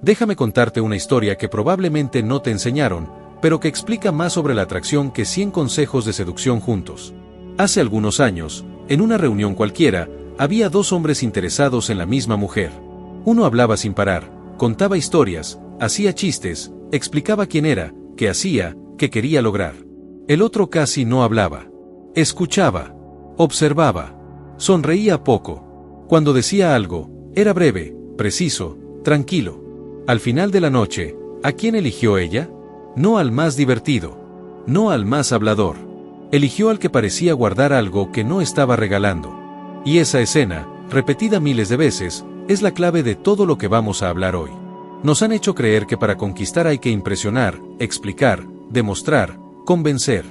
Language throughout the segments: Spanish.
Déjame contarte una historia que probablemente no te enseñaron, pero que explica más sobre la atracción que 100 consejos de seducción juntos. Hace algunos años, en una reunión cualquiera, había dos hombres interesados en la misma mujer. Uno hablaba sin parar, contaba historias, hacía chistes, explicaba quién era, qué hacía, qué quería lograr. El otro casi no hablaba. Escuchaba, observaba, sonreía poco. Cuando decía algo, era breve, preciso, tranquilo. Al final de la noche, ¿a quién eligió ella? No al más divertido, no al más hablador. Eligió al que parecía guardar algo que no estaba regalando. Y esa escena, repetida miles de veces, es la clave de todo lo que vamos a hablar hoy. Nos han hecho creer que para conquistar hay que impresionar, explicar, demostrar, convencer.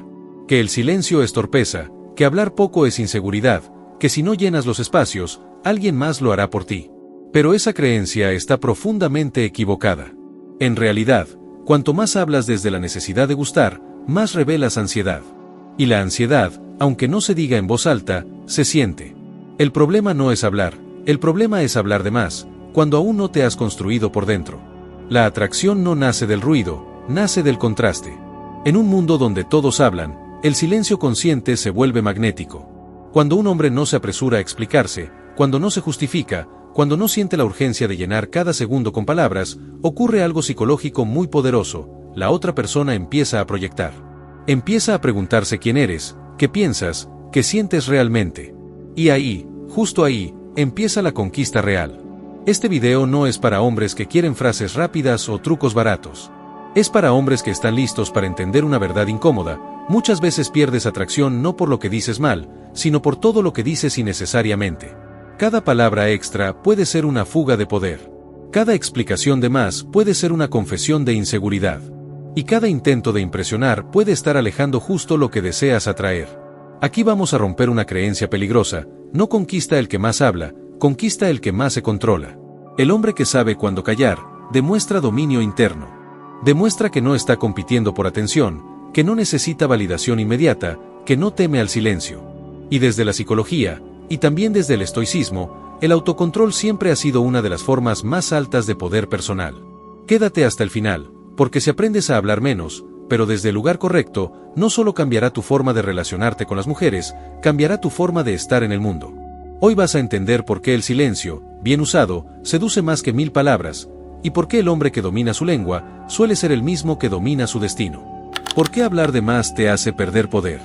Que el silencio es torpeza, que hablar poco es inseguridad, que si no llenas los espacios, alguien más lo hará por ti. Pero esa creencia está profundamente equivocada. En realidad, cuanto más hablas desde la necesidad de gustar, más revelas ansiedad. Y la ansiedad, aunque no se diga en voz alta, se siente. El problema no es hablar, el problema es hablar de más, cuando aún no te has construido por dentro. La atracción no nace del ruido, nace del contraste. En un mundo donde todos hablan, el silencio consciente se vuelve magnético. Cuando un hombre no se apresura a explicarse, cuando no se justifica, cuando no siente la urgencia de llenar cada segundo con palabras, ocurre algo psicológico muy poderoso. La otra persona empieza a proyectar. Empieza a preguntarse quién eres, qué piensas, qué sientes realmente. Y ahí, justo ahí, empieza la conquista real. Este video no es para hombres que quieren frases rápidas o trucos baratos. Es para hombres que están listos para entender una verdad incómoda. Muchas veces pierdes atracción no por lo que dices mal, sino por todo lo que dices innecesariamente. Cada palabra extra puede ser una fuga de poder. Cada explicación de más puede ser una confesión de inseguridad. Y cada intento de impresionar puede estar alejando justo lo que deseas atraer. Aquí vamos a romper una creencia peligrosa. No conquista el que más habla, conquista el que más se controla. El hombre que sabe cuándo callar, demuestra dominio interno. Demuestra que no está compitiendo por atención, que no necesita validación inmediata, que no teme al silencio. Y desde la psicología, y también desde el estoicismo, el autocontrol siempre ha sido una de las formas más altas de poder personal. Quédate hasta el final, porque si aprendes a hablar menos, pero desde el lugar correcto, no solo cambiará tu forma de relacionarte con las mujeres, cambiará tu forma de estar en el mundo. Hoy vas a entender por qué el silencio, bien usado, seduce más que 1000 palabras, y por qué el hombre que domina su lengua suele ser el mismo que domina su destino. ¿Por qué hablar de más te hace perder poder?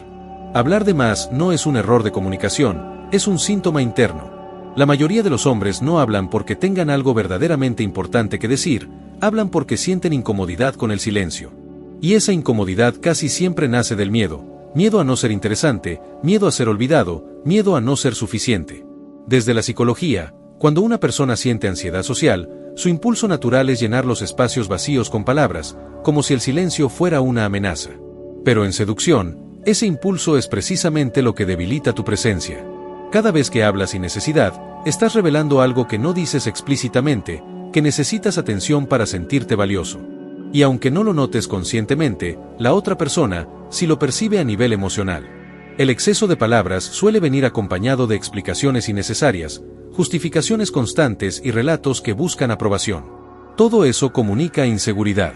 Hablar de más no es un error de comunicación, es un síntoma interno. La mayoría de los hombres no hablan porque tengan algo verdaderamente importante que decir, hablan porque sienten incomodidad con el silencio. Y esa incomodidad casi siempre nace del miedo. Miedo a no ser interesante, miedo a ser olvidado, miedo a no ser suficiente. Desde la psicología, cuando una persona siente ansiedad social, su impulso natural es llenar los espacios vacíos con palabras, como si el silencio fuera una amenaza. Pero en seducción, ese impulso es precisamente lo que debilita tu presencia. Cada vez que hablas sin necesidad, estás revelando algo que no dices explícitamente, que necesitas atención para sentirte valioso. Y aunque no lo notes conscientemente, la otra persona sí lo percibe a nivel emocional. El exceso de palabras suele venir acompañado de explicaciones innecesarias, justificaciones constantes y relatos que buscan aprobación. Todo eso comunica inseguridad.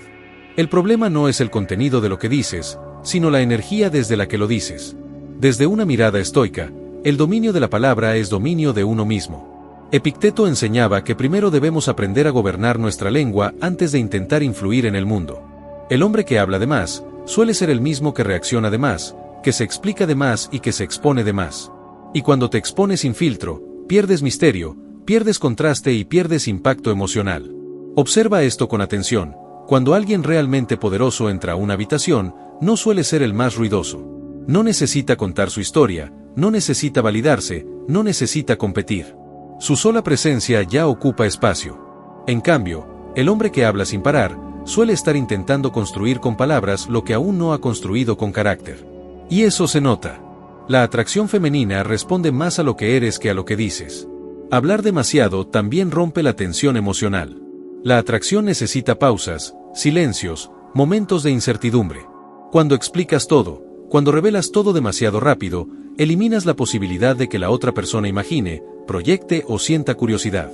El problema no es el contenido de lo que dices, sino la energía desde la que lo dices. Desde una mirada estoica, el dominio de la palabra es dominio de uno mismo. Epicteto enseñaba que primero debemos aprender a gobernar nuestra lengua antes de intentar influir en el mundo. El hombre que habla de más, suele ser el mismo que reacciona de más, que se explica de más y que se expone de más. Y cuando te expones sin filtro, pierdes misterio, pierdes contraste y pierdes impacto emocional. Observa esto con atención. Cuando alguien realmente poderoso entra a una habitación, no suele ser el más ruidoso. No necesita contar su historia, no necesita validarse, no necesita competir. Su sola presencia ya ocupa espacio. En cambio, el hombre que habla sin parar, suele estar intentando construir con palabras lo que aún no ha construido con carácter. Y eso se nota. La atracción femenina responde más a lo que eres que a lo que dices. Hablar demasiado también rompe la tensión emocional. La atracción necesita pausas, silencios, momentos de incertidumbre. Cuando explicas todo, cuando revelas todo demasiado rápido, eliminas la posibilidad de que la otra persona imagine, proyecte o sienta curiosidad.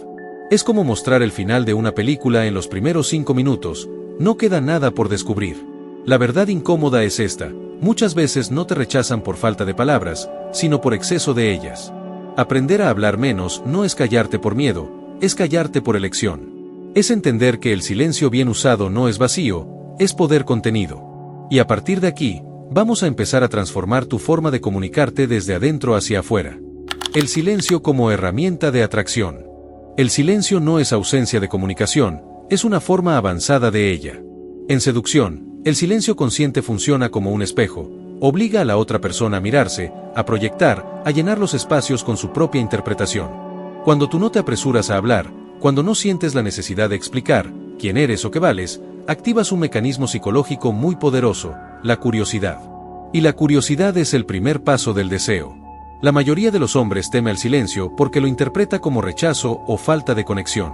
Es como mostrar el final de una película en los primeros 5 minutos, no queda nada por descubrir. La verdad incómoda es esta: muchas veces no te rechazan por falta de palabras, sino por exceso de ellas. Aprender a hablar menos no es callarte por miedo, es callarte por elección. Es entender que el silencio bien usado no es vacío, es poder contenido. Y a partir de aquí, vamos a empezar a transformar tu forma de comunicarte desde adentro hacia afuera. El silencio como herramienta de atracción. El silencio no es ausencia de comunicación, es una forma avanzada de ella. En seducción, el silencio consciente funciona como un espejo, obliga a la otra persona a mirarse, a proyectar, a llenar los espacios con su propia interpretación. Cuando tú no te apresuras a hablar, cuando no sientes la necesidad de explicar quién eres o qué vales, activas un mecanismo psicológico muy poderoso: la curiosidad. Y la curiosidad es el primer paso del deseo. La mayoría de los hombres teme el silencio porque lo interpreta como rechazo o falta de conexión.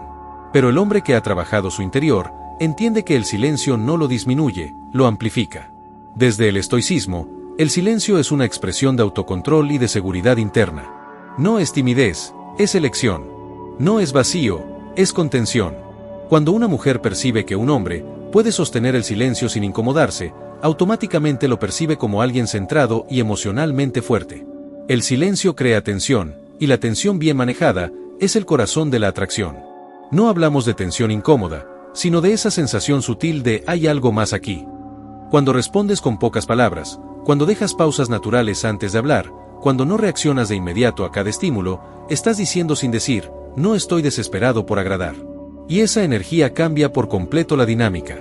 Pero el hombre que ha trabajado su interior, entiende que el silencio no lo disminuye, lo amplifica. Desde el estoicismo, el silencio es una expresión de autocontrol y de seguridad interna. No es timidez, es elección. No es vacío, es contención. Cuando una mujer percibe que un hombre puede sostener el silencio sin incomodarse, automáticamente lo percibe como alguien centrado y emocionalmente fuerte. El silencio crea tensión, y la tensión bien manejada es el corazón de la atracción. No hablamos de tensión incómoda, sino de esa sensación sutil de hay algo más aquí. Cuando respondes con pocas palabras, cuando dejas pausas naturales antes de hablar, cuando no reaccionas de inmediato a cada estímulo, estás diciendo sin decir: no estoy desesperado por agradar. Y esa energía cambia por completo la dinámica.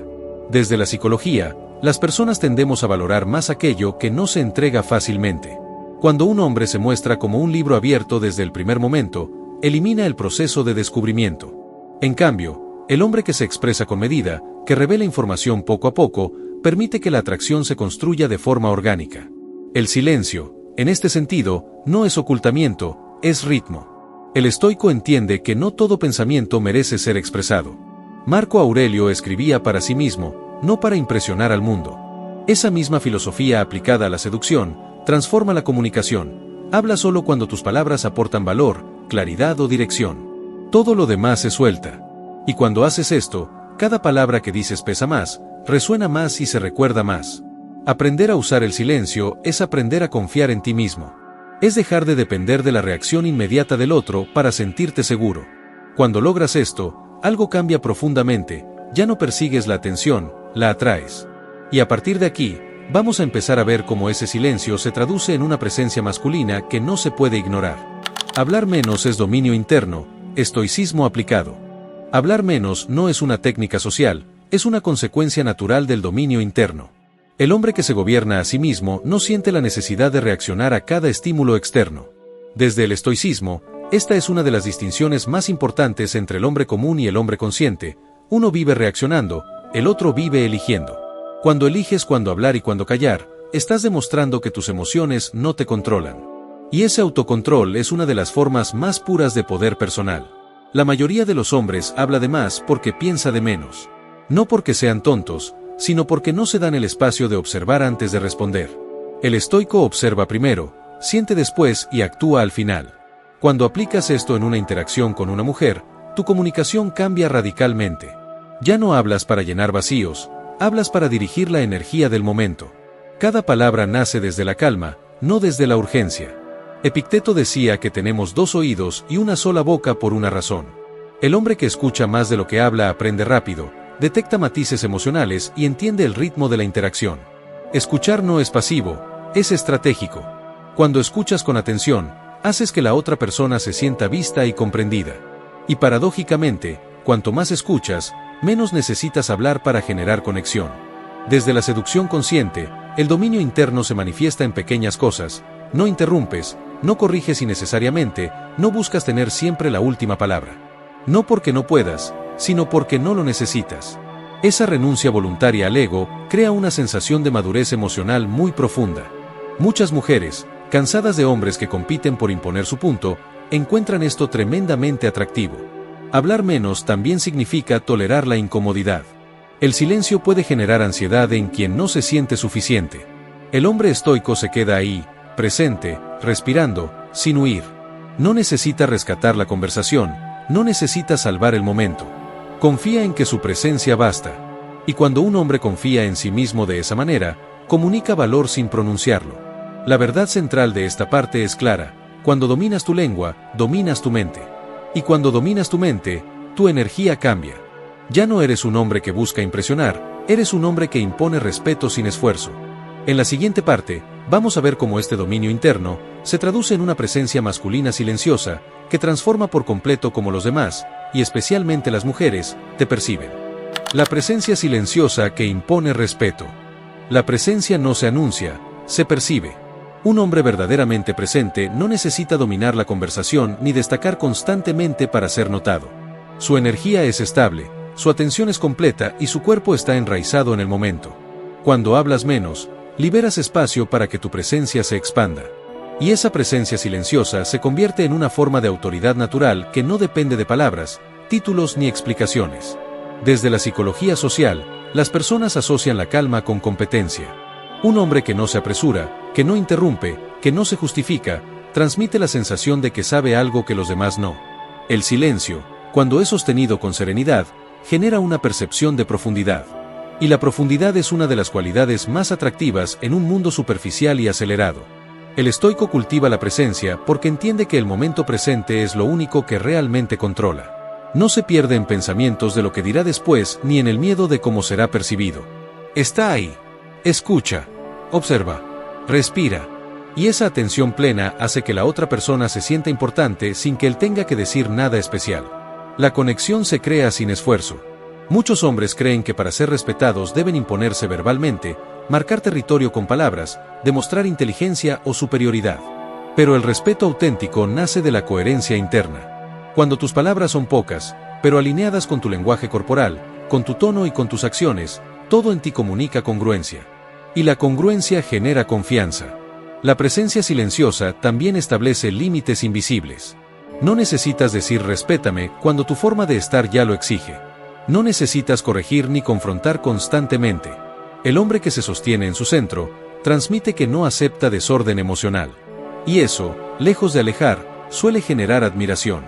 Desde la psicología, las personas tendemos a valorar más aquello que no se entrega fácilmente. Cuando un hombre se muestra como un libro abierto desde el primer momento, elimina el proceso de descubrimiento. En cambio, el hombre que se expresa con medida, que revela información poco a poco, permite que la atracción se construya de forma orgánica. El silencio, en este sentido, no es ocultamiento, es ritmo. El estoico entiende que no todo pensamiento merece ser expresado. Marco Aurelio escribía para sí mismo, no para impresionar al mundo. Esa misma filosofía aplicada a la seducción transforma la comunicación. Habla solo cuando tus palabras aportan valor, claridad o dirección. Todo lo demás se suelta. Y cuando haces esto, cada palabra que dices pesa más, resuena más y se recuerda más. Aprender a usar el silencio es aprender a confiar en ti mismo. Es dejar de depender de la reacción inmediata del otro para sentirte seguro. Cuando logras esto, algo cambia profundamente, ya no persigues la atención, la atraes. Y a partir de aquí, vamos a empezar a ver cómo ese silencio se traduce en una presencia masculina que no se puede ignorar. Hablar menos es dominio interno, estoicismo aplicado. Hablar menos no es una técnica social, es una consecuencia natural del dominio interno. El hombre que se gobierna a sí mismo no siente la necesidad de reaccionar a cada estímulo externo. Desde el estoicismo, esta es una de las distinciones más importantes entre el hombre común y el hombre consciente. Uno vive reaccionando, el otro vive eligiendo. Cuando eliges cuándo hablar y cuándo callar, estás demostrando que tus emociones no te controlan. Y ese autocontrol es una de las formas más puras de poder personal. La mayoría de los hombres habla de más porque piensa de menos. No porque sean tontos, sino porque no se dan el espacio de observar antes de responder. El estoico observa primero, siente después y actúa al final. Cuando aplicas esto en una interacción con una mujer, tu comunicación cambia radicalmente. Ya no hablas para llenar vacíos, hablas para dirigir la energía del momento. Cada palabra nace desde la calma, no desde la urgencia. Epicteto decía que tenemos 2 oídos y una sola boca por una razón. El hombre que escucha más de lo que habla aprende rápido, detecta matices emocionales y entiende el ritmo de la interacción. Escuchar no es pasivo, es estratégico. Cuando escuchas con atención, haces que la otra persona se sienta vista y comprendida. Y paradójicamente, cuanto más escuchas, menos necesitas hablar para generar conexión. Desde la seducción consciente, el dominio interno se manifiesta en pequeñas cosas: no interrumpes, no corriges innecesariamente, no buscas tener siempre la última palabra. No porque no puedas, sino porque no lo necesitas. Esa renuncia voluntaria al ego crea una sensación de madurez emocional muy profunda. Muchas mujeres, cansadas de hombres que compiten por imponer su punto, encuentran esto tremendamente atractivo. Hablar menos también significa tolerar la incomodidad. El silencio puede generar ansiedad en quien no se siente suficiente. El hombre estoico se queda ahí, presente, respirando, sin huir. No necesita rescatar la conversación, No necesita salvar el momento. Confía en que su presencia basta. Y cuando un hombre confía en sí mismo de esa manera, comunica valor sin pronunciarlo. La verdad central de esta parte es clara: cuando dominas tu lengua, dominas tu mente. Y cuando dominas tu mente, tu energía cambia. Ya no eres un hombre que busca impresionar, eres un hombre que impone respeto sin esfuerzo. En la siguiente parte, vamos a ver cómo este dominio interno se traduce en una presencia masculina silenciosa que transforma por completo cómo los demás, y especialmente las mujeres, te perciben. La presencia silenciosa que impone respeto. La presencia no se anuncia, se percibe. Un hombre verdaderamente presente no necesita dominar la conversación ni destacar constantemente para ser notado. Su energía es estable, su atención es completa y su cuerpo está enraizado en el momento. Cuando hablas menos, liberas espacio para que tu presencia se expanda. Y esa presencia silenciosa se convierte en una forma de autoridad natural que no depende de palabras, títulos ni explicaciones. Desde la psicología social, las personas asocian la calma con competencia. Un hombre que no se apresura, que no interrumpe, que no se justifica, transmite la sensación de que sabe algo que los demás no. El silencio, cuando es sostenido con serenidad, genera una percepción de profundidad. Y la profundidad es una de las cualidades más atractivas en un mundo superficial y acelerado. El estoico cultiva la presencia porque entiende que el momento presente es lo único que realmente controla. No se pierde en pensamientos de lo que dirá después ni en el miedo de cómo será percibido. Está ahí. Escucha. Observa. Respira. Y esa atención plena hace que la otra persona se sienta importante sin que él tenga que decir nada especial. La conexión se crea sin esfuerzo. Muchos hombres creen que para ser respetados deben imponerse verbalmente, marcar territorio con palabras, demostrar inteligencia o superioridad. Pero el respeto auténtico nace de la coherencia interna. Cuando tus palabras son pocas, pero alineadas con tu lenguaje corporal, con tu tono y con tus acciones, todo en ti comunica congruencia. Y la congruencia genera confianza. La presencia silenciosa también establece límites invisibles. No necesitas decir respétame cuando tu forma de estar ya lo exige. No necesitas corregir ni confrontar constantemente. El hombre que se sostiene en su centro, transmite que no acepta desorden emocional. Y eso, lejos de alejar, suele generar admiración.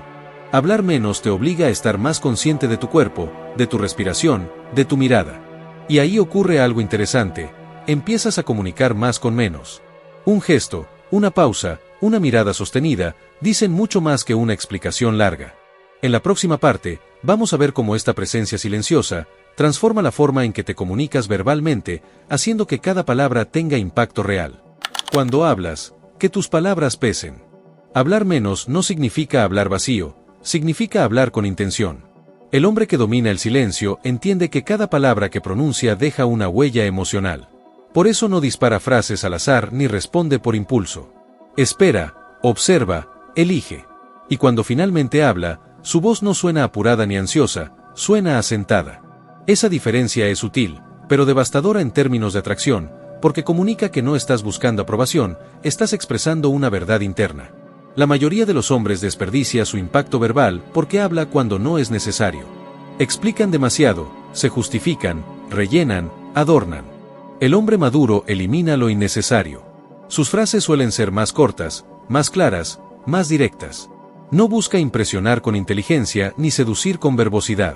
Hablar menos te obliga a estar más consciente de tu cuerpo, de tu respiración, de tu mirada. Y ahí ocurre algo interesante: empiezas a comunicar más con menos. Un gesto, una pausa, una mirada sostenida, dicen mucho más que una explicación larga. En la próxima parte, vamos a ver cómo esta presencia silenciosa transforma la forma en que te comunicas verbalmente, haciendo que cada palabra tenga impacto real. Cuando hablas, que tus palabras pesen. Hablar menos no significa hablar vacío, significa hablar con intención. El hombre que domina el silencio entiende que cada palabra que pronuncia deja una huella emocional. Por eso no dispara frases al azar ni responde por impulso. Espera, observa, elige. Y cuando finalmente habla, su voz no suena apurada ni ansiosa, suena asentada. Esa diferencia es sutil, pero devastadora en términos de atracción, porque comunica que no estás buscando aprobación, estás expresando una verdad interna. La mayoría de los hombres desperdicia su impacto verbal porque habla cuando no es necesario. Explican demasiado, se justifican, rellenan, adornan. El hombre maduro elimina lo innecesario. Sus frases suelen ser más cortas, más claras, más directas. No busca impresionar con inteligencia ni seducir con verbosidad.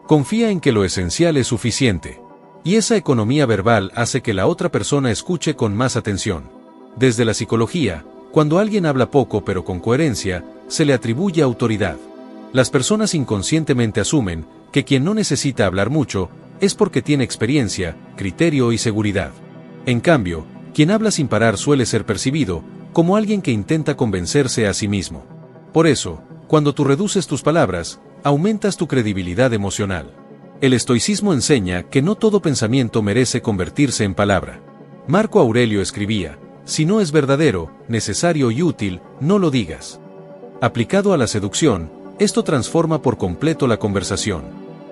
Confía en que lo esencial es suficiente. Y esa economía verbal hace que la otra persona escuche con más atención. Desde la psicología, cuando alguien habla poco pero con coherencia, se le atribuye autoridad. Las personas inconscientemente asumen que quien no necesita hablar mucho es porque tiene experiencia, criterio y seguridad. En cambio, quien habla sin parar suele ser percibido como alguien que intenta convencerse a sí mismo. Por eso, cuando tú reduces tus palabras, aumentas tu credibilidad emocional. El estoicismo enseña que no todo pensamiento merece convertirse en palabra. Marco Aurelio escribía: si no es verdadero, necesario y útil, no lo digas. Aplicado a la seducción, esto transforma por completo la conversación.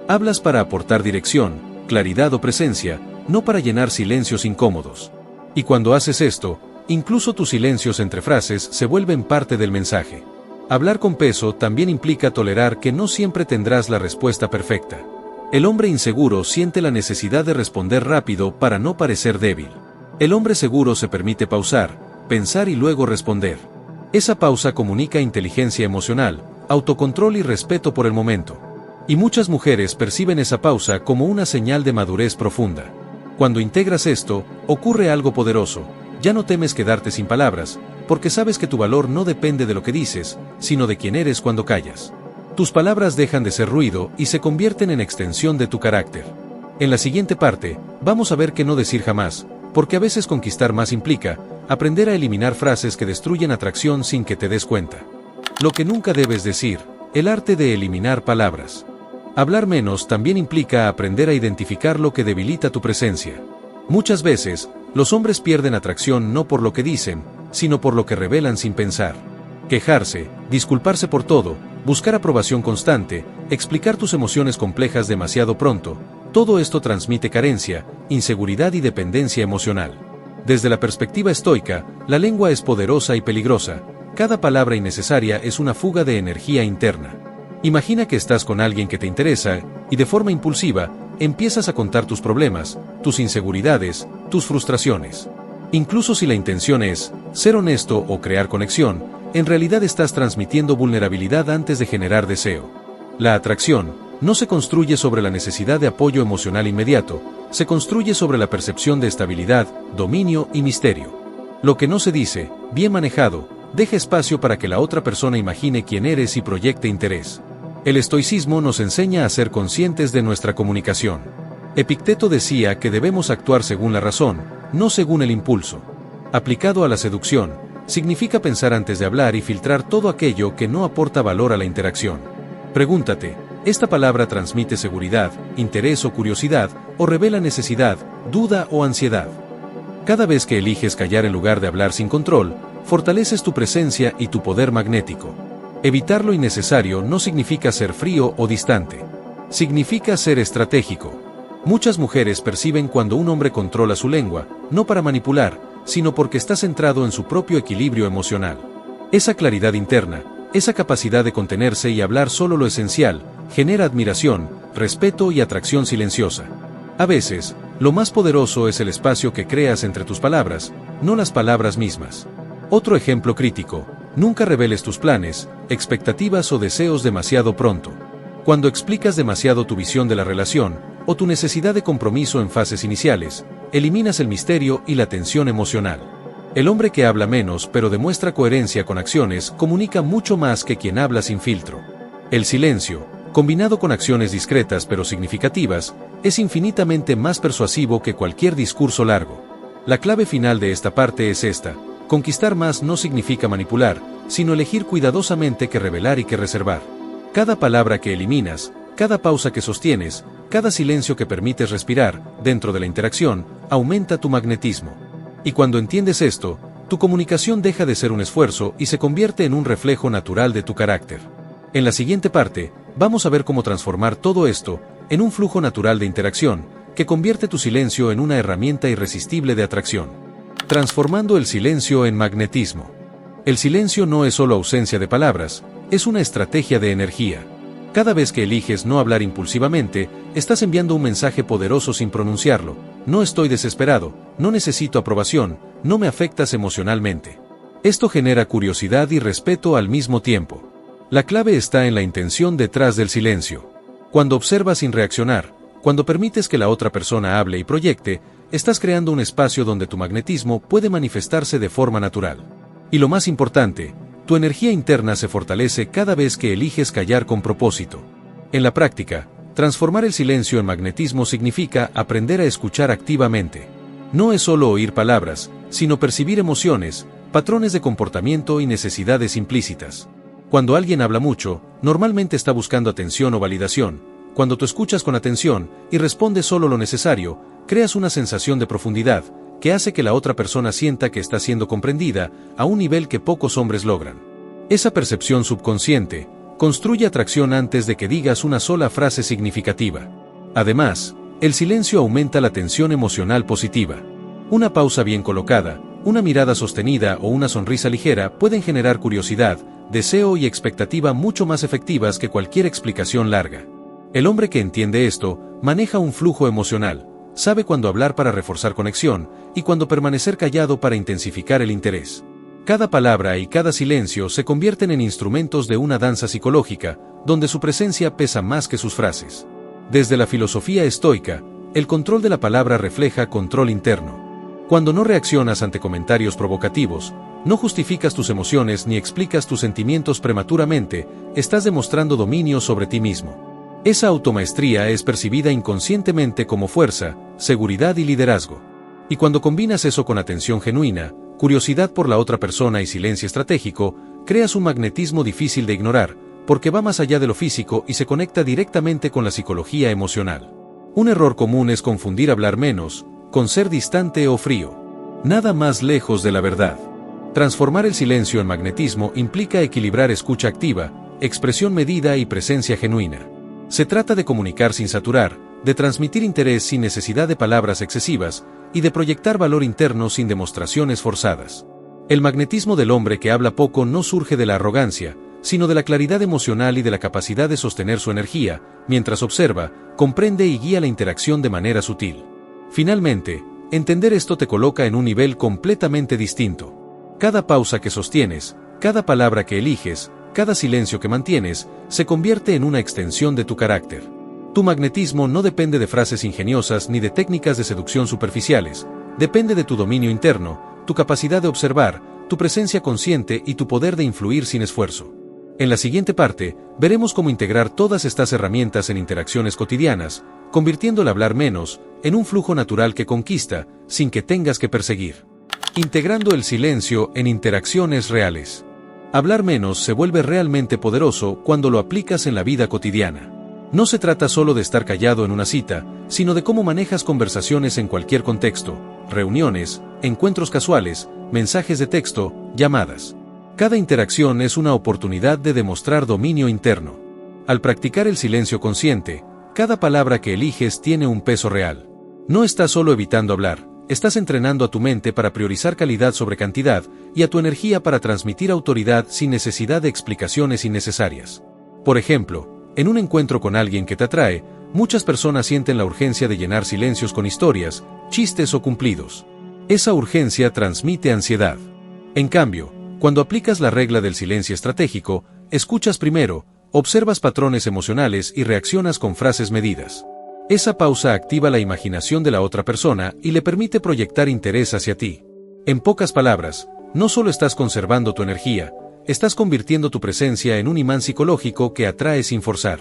Hablas para aportar dirección, claridad o presencia, no para llenar silencios incómodos. Y cuando haces esto, incluso tus silencios entre frases se vuelven parte del mensaje. Hablar con peso también implica tolerar que no siempre tendrás la respuesta perfecta. El hombre inseguro siente la necesidad de responder rápido para no parecer débil. El hombre seguro se permite pausar, pensar y luego responder. Esa pausa comunica inteligencia emocional, autocontrol y respeto por el momento. Y muchas mujeres perciben esa pausa como una señal de madurez profunda. Cuando integras esto, ocurre algo poderoso. Ya no temes quedarte sin palabras, porque sabes que tu valor no depende de lo que dices, sino de quién eres cuando callas. Tus palabras dejan de ser ruido y se convierten en extensión de tu carácter. En la siguiente parte, vamos a ver qué no decir jamás, porque a veces conquistar más implica aprender a eliminar frases que destruyen atracción sin que te des cuenta. Lo que nunca debes decir, el arte de eliminar palabras. Hablar menos también implica aprender a identificar lo que debilita tu presencia. Muchas veces, los hombres pierden atracción no por lo que dicen, sino por lo que revelan sin pensar. Quejarse, disculparse por todo, buscar aprobación constante, explicar tus emociones complejas demasiado pronto, todo esto transmite carencia, inseguridad y dependencia emocional. Desde la perspectiva estoica, la lengua es poderosa y peligrosa. Cada palabra innecesaria es una fuga de energía interna. Imagina que estás con alguien que te interesa, y de forma impulsiva, empiezas a contar tus problemas, tus inseguridades, tus frustraciones. Incluso si la intención es ser honesto o crear conexión, en realidad estás transmitiendo vulnerabilidad antes de generar deseo. La atracción no se construye sobre la necesidad de apoyo emocional inmediato, se construye sobre la percepción de estabilidad, dominio y misterio. Lo que no se dice, bien manejado, deja espacio para que la otra persona imagine quién eres y proyecte interés. El estoicismo nos enseña a ser conscientes de nuestra comunicación. Epicteto decía que debemos actuar según la razón, no según el impulso. Aplicado a la seducción, significa pensar antes de hablar y filtrar todo aquello que no aporta valor a la interacción. Pregúntate, ¿esta palabra transmite seguridad, interés o curiosidad, o revela necesidad, duda o ansiedad? Cada vez que eliges callar en lugar de hablar sin control, fortaleces tu presencia y tu poder magnético. Evitar lo innecesario no significa ser frío o distante. Significa ser estratégico. Muchas mujeres perciben cuando un hombre controla su lengua, no para manipular, sino porque está centrado en su propio equilibrio emocional. Esa claridad interna, esa capacidad de contenerse y hablar solo lo esencial, genera admiración, respeto y atracción silenciosa. A veces, lo más poderoso es el espacio que creas entre tus palabras, no las palabras mismas. Otro ejemplo crítico: nunca reveles tus planes, expectativas o deseos demasiado pronto. Cuando explicas demasiado tu visión de la relación, o tu necesidad de compromiso en fases iniciales, eliminas el misterio y la tensión emocional. El hombre que habla menos pero demuestra coherencia con acciones comunica mucho más que quien habla sin filtro. El silencio, combinado con acciones discretas pero significativas, es infinitamente más persuasivo que cualquier discurso largo. La clave final de esta parte es esta: conquistar más no significa manipular, sino elegir cuidadosamente qué revelar y qué reservar. Cada palabra que eliminas, cada pausa que sostienes, cada silencio que permites respirar, dentro de la interacción, aumenta tu magnetismo. Y cuando entiendes esto, tu comunicación deja de ser un esfuerzo y se convierte en un reflejo natural de tu carácter. En la siguiente parte, vamos a ver cómo transformar todo esto en un flujo natural de interacción, que convierte tu silencio en una herramienta irresistible de atracción. Transformando el silencio en magnetismo. El silencio no es solo ausencia de palabras, es una estrategia de energía. Cada vez que eliges no hablar impulsivamente, estás enviando un mensaje poderoso sin pronunciarlo: no estoy desesperado, no necesito aprobación, no me afectas emocionalmente. Esto genera curiosidad y respeto al mismo tiempo. La clave está en la intención detrás del silencio. Cuando observas sin reaccionar, cuando permites que la otra persona hable y proyecte, estás creando un espacio donde tu magnetismo puede manifestarse de forma natural. Y lo más importante, tu energía interna se fortalece cada vez que eliges callar con propósito. En la práctica, transformar el silencio en magnetismo significa aprender a escuchar activamente. No es solo oír palabras, sino percibir emociones, patrones de comportamiento y necesidades implícitas. Cuando alguien habla mucho, normalmente está buscando atención o validación. Cuando tú escuchas con atención y respondes solo lo necesario, creas una sensación de profundidad, que hace que la otra persona sienta que está siendo comprendida a un nivel que pocos hombres logran. Esa percepción subconsciente construye atracción antes de que digas una sola frase significativa. Además, el silencio aumenta la tensión emocional positiva. Una pausa bien colocada, una mirada sostenida o una sonrisa ligera pueden generar curiosidad, deseo y expectativa mucho más efectivas que cualquier explicación larga. El hombre que entiende esto maneja un flujo emocional. Sabe cuándo hablar para reforzar conexión y cuándo permanecer callado para intensificar el interés. Cada palabra y cada silencio se convierten en instrumentos de una danza psicológica, donde su presencia pesa más que sus frases. Desde la filosofía estoica, el control de la palabra refleja control interno. Cuando no reaccionas ante comentarios provocativos, no justificas tus emociones ni explicas tus sentimientos prematuramente, estás demostrando dominio sobre ti mismo. Esa automaestría es percibida inconscientemente como fuerza, seguridad y liderazgo. Y cuando combinas eso con atención genuina, curiosidad por la otra persona y silencio estratégico, creas un magnetismo difícil de ignorar, porque va más allá de lo físico y se conecta directamente con la psicología emocional. Un error común es confundir hablar menos con ser distante o frío. Nada más lejos de la verdad. Transformar el silencio en magnetismo implica equilibrar escucha activa, expresión medida y presencia genuina. Se trata de comunicar sin saturar, de transmitir interés sin necesidad de palabras excesivas, y de proyectar valor interno sin demostraciones forzadas. El magnetismo del hombre que habla poco no surge de la arrogancia, sino de la claridad emocional y de la capacidad de sostener su energía, mientras observa, comprende y guía la interacción de manera sutil. Finalmente, entender esto te coloca en un nivel completamente distinto. Cada pausa que sostienes, cada palabra que eliges, cada silencio que mantienes, se convierte en una extensión de tu carácter. Tu magnetismo no depende de frases ingeniosas ni de técnicas de seducción superficiales, depende de tu dominio interno, tu capacidad de observar, tu presencia consciente y tu poder de influir sin esfuerzo. En la siguiente parte, veremos cómo integrar todas estas herramientas en interacciones cotidianas, convirtiendo el hablar menos en un flujo natural que conquista, sin que tengas que perseguir. Integrando el silencio en interacciones reales. Hablar menos se vuelve realmente poderoso cuando lo aplicas en la vida cotidiana. No se trata solo de estar callado en una cita, sino de cómo manejas conversaciones en cualquier contexto, reuniones, encuentros casuales, mensajes de texto, llamadas. Cada interacción es una oportunidad de demostrar dominio interno. Al practicar el silencio consciente, cada palabra que eliges tiene un peso real. No estás solo evitando hablar, estás entrenando a tu mente para priorizar calidad sobre cantidad y a tu energía para transmitir autoridad sin necesidad de explicaciones innecesarias. Por ejemplo, en un encuentro con alguien que te atrae, muchas personas sienten la urgencia de llenar silencios con historias, chistes o cumplidos. Esa urgencia transmite ansiedad. En cambio, cuando aplicas la regla del silencio estratégico, escuchas primero, observas patrones emocionales y reaccionas con frases medidas. Esa pausa activa la imaginación de la otra persona y le permite proyectar interés hacia ti. En pocas palabras, no solo estás conservando tu energía, estás convirtiendo tu presencia en un imán psicológico que atrae sin forzar.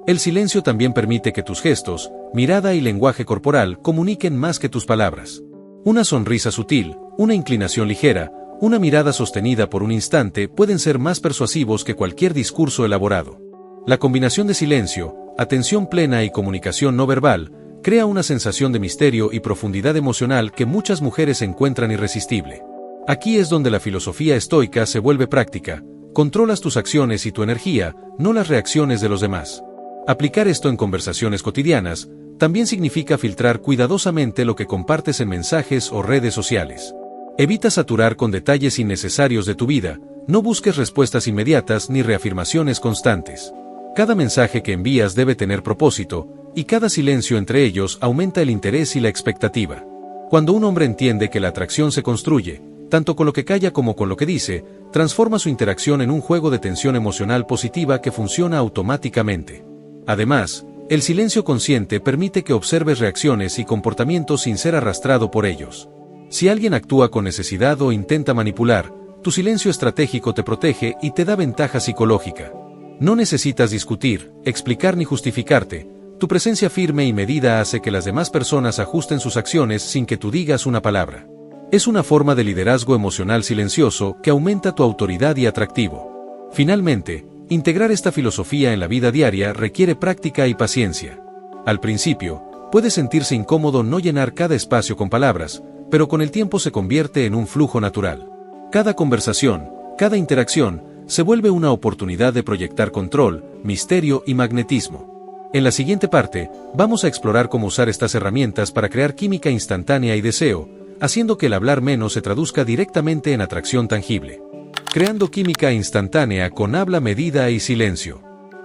El silencio también permite que tus gestos, mirada y lenguaje corporal comuniquen más que tus palabras. Una sonrisa sutil, una inclinación ligera, una mirada sostenida por un instante pueden ser más persuasivos que cualquier discurso elaborado. La combinación de silencio, atención plena y comunicación no verbal crea una sensación de misterio y profundidad emocional que muchas mujeres encuentran irresistible. Aquí es donde la filosofía estoica se vuelve práctica. Controlas tus acciones y tu energía, no las reacciones de los demás. Aplicar esto en conversaciones cotidianas también significa filtrar cuidadosamente lo que compartes en mensajes o redes sociales. Evita saturar con detalles innecesarios de tu vida, no busques respuestas inmediatas ni reafirmaciones constantes. Cada mensaje que envías debe tener propósito, y cada silencio entre ellos aumenta el interés y la expectativa. Cuando un hombre entiende que la atracción se construye, tanto con lo que calla como con lo que dice, transforma su interacción en un juego de tensión emocional positiva que funciona automáticamente. Además, el silencio consciente permite que observes reacciones y comportamientos sin ser arrastrado por ellos. Si alguien actúa con necesidad o intenta manipular, tu silencio estratégico te protege y te da ventaja psicológica. No necesitas discutir, explicar ni justificarte, tu presencia firme y medida hace que las demás personas ajusten sus acciones sin que tú digas una palabra. Es una forma de liderazgo emocional silencioso que aumenta tu autoridad y atractivo. Finalmente, integrar esta filosofía en la vida diaria requiere práctica y paciencia. Al principio, puede sentirse incómodo no llenar cada espacio con palabras, pero con el tiempo se convierte en un flujo natural. Cada conversación, cada interacción, se vuelve una oportunidad de proyectar control, misterio y magnetismo. En la siguiente parte, vamos a explorar cómo usar estas herramientas para crear química instantánea y deseo, haciendo que el hablar menos se traduzca directamente en atracción tangible. Creando química instantánea con habla medida y silencio.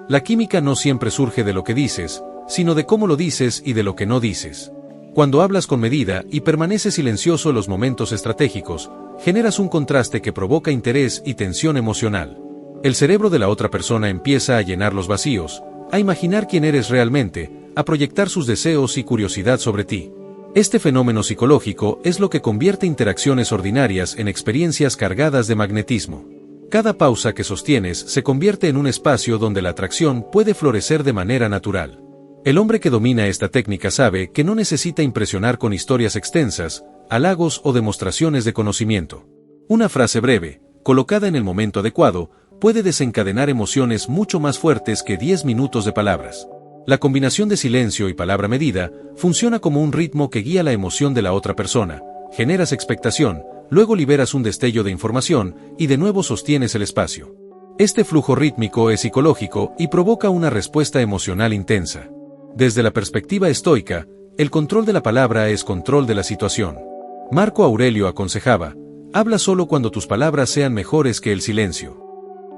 La química no siempre surge de lo que dices, sino de cómo lo dices y de lo que no dices. Cuando hablas con medida y permaneces silencioso en los momentos estratégicos, generas un contraste que provoca interés y tensión emocional. El cerebro de la otra persona empieza a llenar los vacíos, a imaginar quién eres realmente, a proyectar sus deseos y curiosidad sobre ti. Este fenómeno psicológico es lo que convierte interacciones ordinarias en experiencias cargadas de magnetismo. Cada pausa que sostienes se convierte en un espacio donde la atracción puede florecer de manera natural. El hombre que domina esta técnica sabe que no necesita impresionar con historias extensas, halagos o demostraciones de conocimiento. Una frase breve, colocada en el momento adecuado, puede desencadenar emociones mucho más fuertes que 10 minutos de palabras. La combinación de silencio y palabra medida funciona como un ritmo que guía la emoción de la otra persona. Generas expectación, luego liberas un destello de información y de nuevo sostienes el espacio. Este flujo rítmico es psicológico y provoca una respuesta emocional intensa. Desde la perspectiva estoica, el control de la palabra es control de la situación. Marco Aurelio aconsejaba: habla solo cuando tus palabras sean mejores que el silencio.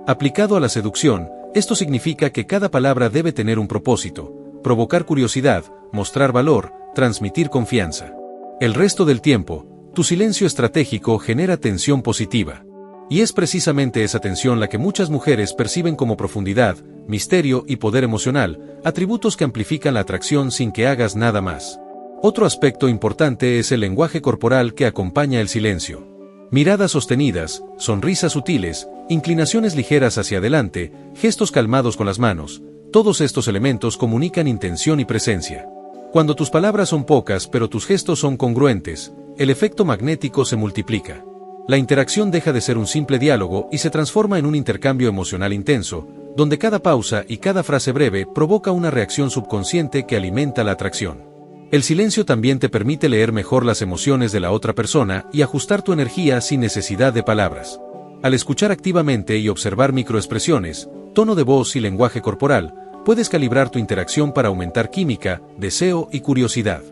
Aplicado a la seducción, esto significa que cada palabra debe tener un propósito: provocar curiosidad, mostrar valor, transmitir confianza. El resto del tiempo, tu silencio estratégico genera tensión positiva. Y es precisamente esa tensión la que muchas mujeres perciben como profundidad, misterio y poder emocional, atributos que amplifican la atracción sin que hagas nada más. Otro aspecto importante es el lenguaje corporal que acompaña el silencio. Miradas sostenidas, sonrisas sutiles, inclinaciones ligeras hacia adelante, gestos calmados con las manos, todos estos elementos comunican intención y presencia. Cuando tus palabras son pocas pero tus gestos son congruentes, el efecto magnético se multiplica. La interacción deja de ser un simple diálogo y se transforma en un intercambio emocional intenso, donde cada pausa y cada frase breve provoca una reacción subconsciente que alimenta la atracción. El silencio también te permite leer mejor las emociones de la otra persona y ajustar tu energía sin necesidad de palabras. Al escuchar activamente y observar microexpresiones, tono de voz y lenguaje corporal, puedes calibrar tu interacción para aumentar química, deseo y curiosidad.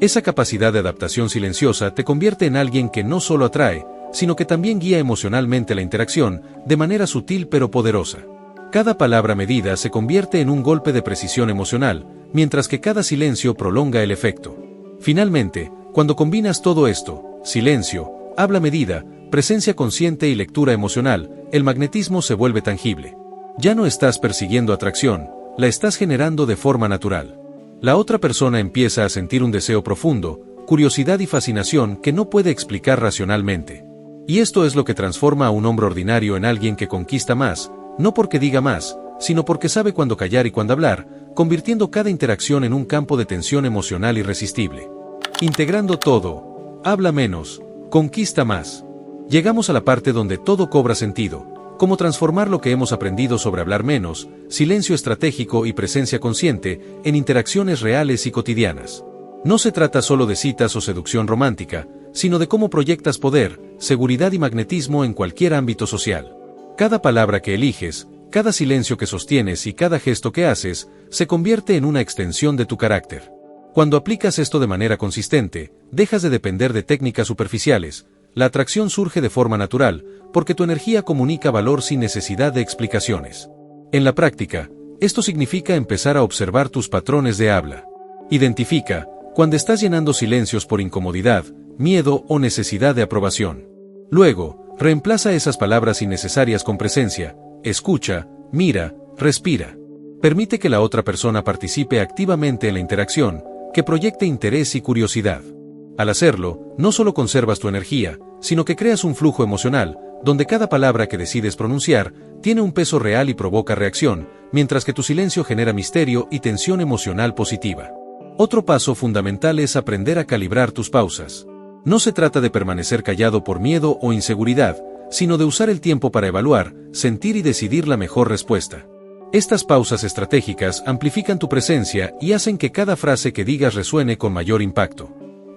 Esa capacidad de adaptación silenciosa te convierte en alguien que no solo atrae, sino que también guía emocionalmente la interacción, de manera sutil pero poderosa. Cada palabra medida se convierte en un golpe de precisión emocional, mientras que cada silencio prolonga el efecto. Finalmente, cuando combinas todo esto, silencio, habla medida, presencia consciente y lectura emocional, el magnetismo se vuelve tangible. Ya no estás persiguiendo atracción, la estás generando de forma natural. La otra persona empieza a sentir un deseo profundo, curiosidad y fascinación que no puede explicar racionalmente. Y esto es lo que transforma a un hombre ordinario en alguien que conquista más, no porque diga más, sino porque sabe cuándo callar y cuándo hablar, convirtiendo cada interacción en un campo de tensión emocional irresistible. Integrando todo, habla menos, conquista más. Llegamos a la parte donde todo cobra sentido, cómo transformar lo que hemos aprendido sobre hablar menos, silencio estratégico y presencia consciente, en interacciones reales y cotidianas. No se trata solo de citas o seducción romántica, sino de cómo proyectas poder, seguridad y magnetismo en cualquier ámbito social. Cada palabra que eliges, cada silencio que sostienes y cada gesto que haces, se convierte en una extensión de tu carácter. Cuando aplicas esto de manera consistente, dejas de depender de técnicas superficiales, la atracción surge de forma natural, porque tu energía comunica valor sin necesidad de explicaciones. En la práctica, esto significa empezar a observar tus patrones de habla. Identifica cuando estás llenando silencios por incomodidad, miedo o necesidad de aprobación. Luego, reemplaza esas palabras innecesarias con presencia, escucha, mira, respira. Permite que la otra persona participe activamente en la interacción, que proyecte interés y curiosidad. Al hacerlo, no solo conservas tu energía, sino que creas un flujo emocional, donde cada palabra que decides pronunciar tiene un peso real y provoca reacción, mientras que tu silencio genera misterio y tensión emocional positiva. Otro paso fundamental es aprender a calibrar tus pausas. No se trata de permanecer callado por miedo o inseguridad, sino de usar el tiempo para evaluar, sentir y decidir la mejor respuesta. Estas pausas estratégicas amplifican tu presencia y hacen que cada frase que digas resuene con mayor impacto.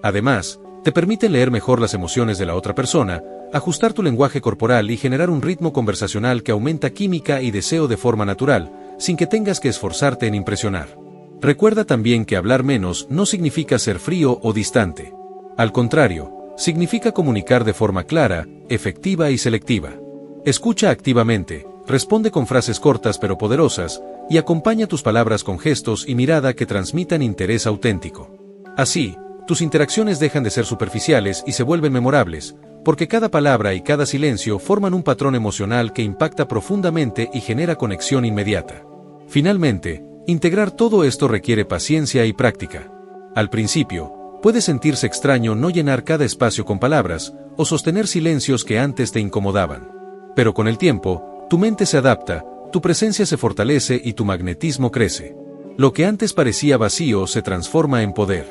Además, te permiten leer mejor las emociones de la otra persona, ajustar tu lenguaje corporal y generar un ritmo conversacional que aumenta química y deseo de forma natural, sin que tengas que esforzarte en impresionar. Recuerda también que hablar menos no significa ser frío o distante. Al contrario, significa comunicar de forma clara, efectiva y selectiva. Escucha activamente, responde con frases cortas pero poderosas, y acompaña tus palabras con gestos y mirada que transmitan interés auténtico. Así, tus interacciones dejan de ser superficiales y se vuelven memorables, porque cada palabra y cada silencio forman un patrón emocional que impacta profundamente y genera conexión inmediata. Finalmente, integrar todo esto requiere paciencia y práctica. Al principio, puede sentirse extraño no llenar cada espacio con palabras, o sostener silencios que antes te incomodaban. Pero con el tiempo, tu mente se adapta, tu presencia se fortalece y tu magnetismo crece. Lo que antes parecía vacío se transforma en poder.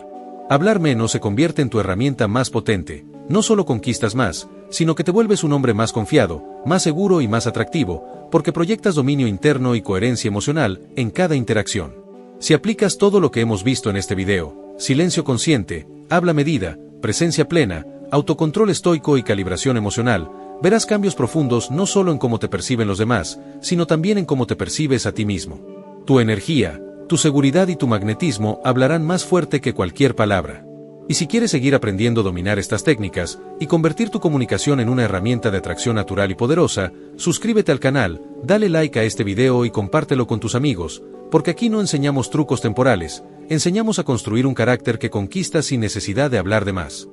Hablar menos se convierte en tu herramienta más potente. No solo conquistas más, sino que te vuelves un hombre más confiado, más seguro y más atractivo, porque proyectas dominio interno y coherencia emocional en cada interacción. Si aplicas todo lo que hemos visto en este video, silencio consciente, habla medida, presencia plena, autocontrol estoico y calibración emocional, verás cambios profundos no solo en cómo te perciben los demás, sino también en cómo te percibes a ti mismo. Tu energía, tu seguridad y tu magnetismo hablarán más fuerte que cualquier palabra. Y si quieres seguir aprendiendo a dominar estas técnicas y convertir tu comunicación en una herramienta de atracción natural y poderosa, suscríbete al canal, dale like a este video y compártelo con tus amigos, porque aquí no enseñamos trucos temporales, enseñamos a construir un carácter que conquista sin necesidad de hablar de más.